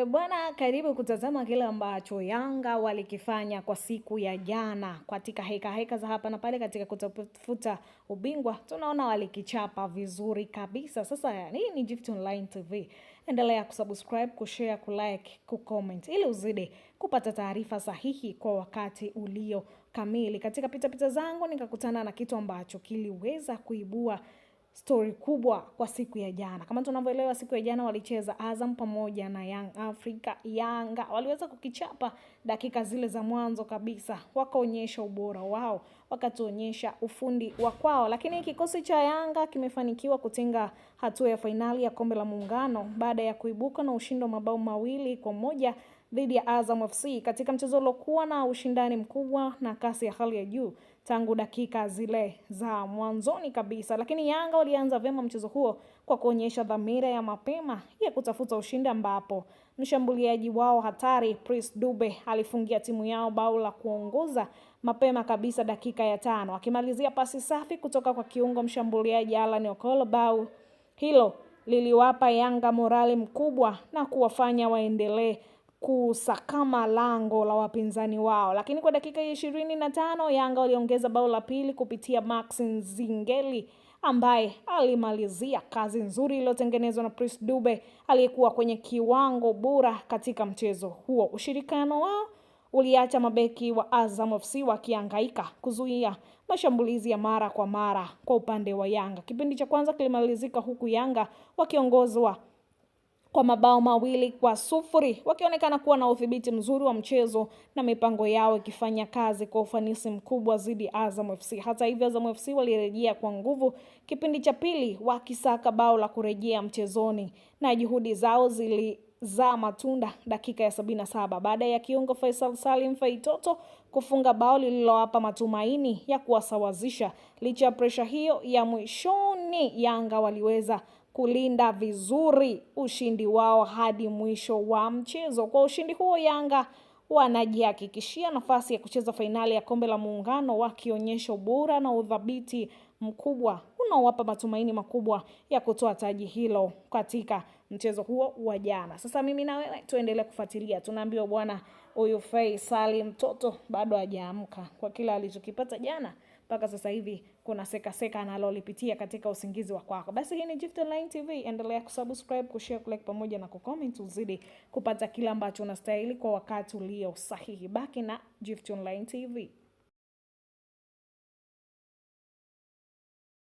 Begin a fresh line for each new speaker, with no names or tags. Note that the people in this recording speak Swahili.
Bwana, karibu kutazama kile ambacho Yanga walikifanya kwa siku ya jana katika heka za hapa na pale katika kutafuta ubingwa. Tunaona walikichapa vizuri kabisa. Sasa hii ni Gift Online TV. Endelea kusubscribe, kushare, kulike, kucomment ili uzidi kupata taarifa sahihi kwa wakati ulio kamili. Katika pita zangu nikakutana na kitu ambacho kiliweza kuibua story kubwa kwa siku ya jana. Kama tunavyoelewa, siku ya jana walicheza Azam pamoja na Young Africa. Yanga waliweza kukichapa dakika zile za mwanzo kabisa, wakaonyesha ubora wao, wakatuonyesha ufundi wa kwao, lakini kikosi cha Yanga kimefanikiwa kutinga hatua ya fainali ya Kombe la Muungano baada ya kuibuka na ushindi wa mabao 2-1 dhidi ya Azam FC katika mchezo uliokuwa na ushindani mkubwa na kasi ya hali ya juu tangu dakika zile za mwanzoni kabisa. Lakini Yanga walianza vyema mchezo huo kwa kuonyesha dhamira ya mapema ya kutafuta ushindi, ambapo mshambuliaji wao hatari Prince Dube alifungia timu yao bao la kuongoza mapema kabisa dakika ya 5, akimalizia pasi safi kutoka kwa kiungo mshambuliaji Alan Okolo. Bao hilo liliwapa Yanga morali mkubwa na kuwafanya waendelee kusakama lango la wapinzani wao. Lakini kwa dakika ya 25 Yanga waliongeza bao la pili kupitia Max Nzingeli, ambaye alimalizia kazi nzuri iliyotengenezwa na Prince Dube aliyekuwa kwenye kiwango bora katika mchezo huo. Ushirikiano wao uliacha mabeki wa Azam FC wakihangaika kuzuia mashambulizi ya mara kwa mara kwa upande wa Yanga. Kipindi cha kwanza kilimalizika huku Yanga wakiongozwa kwa mabao 2-0, wakionekana kuwa na udhibiti mzuri wa mchezo na mipango yao ikifanya kazi kwa ufanisi mkubwa zidi Azam FC. Hata hivyo, Azam FC walirejea kwa nguvu kipindi cha pili, wakisaka bao la kurejea mchezoni, na juhudi zao zilizaa matunda dakika ya 77 baada ya kiungo Faisal Salim Faitoto kufunga bao lililowapa matumaini ya kuwasawazisha. Licha ya presha hiyo ya mwishoni, Yanga waliweza kulinda vizuri ushindi wao hadi mwisho wa mchezo. Kwa ushindi huo, Yanga wanajihakikishia nafasi ya kucheza fainali ya Kombe la Muungano, wakionyesha ubora na udhabiti mkubwa unaowapa matumaini makubwa ya kutoa taji hilo katika mchezo huo wa jana. Sasa mimi na wewe tuendelee kufuatilia. Tunaambiwa bwana, huyu Faisal mtoto bado hajaamka kwa kila alichokipata jana. Mpaka sasa hivi kuna seka analolipitia katika usingizi wa kwako. Basi hii ni Gift Online TV. Endelea kusubscribe, kushare, kulike pamoja na kucomment uzidi kupata kila ambacho unastahili kwa wakati ulio sahihi. Baki na Gift Online TV.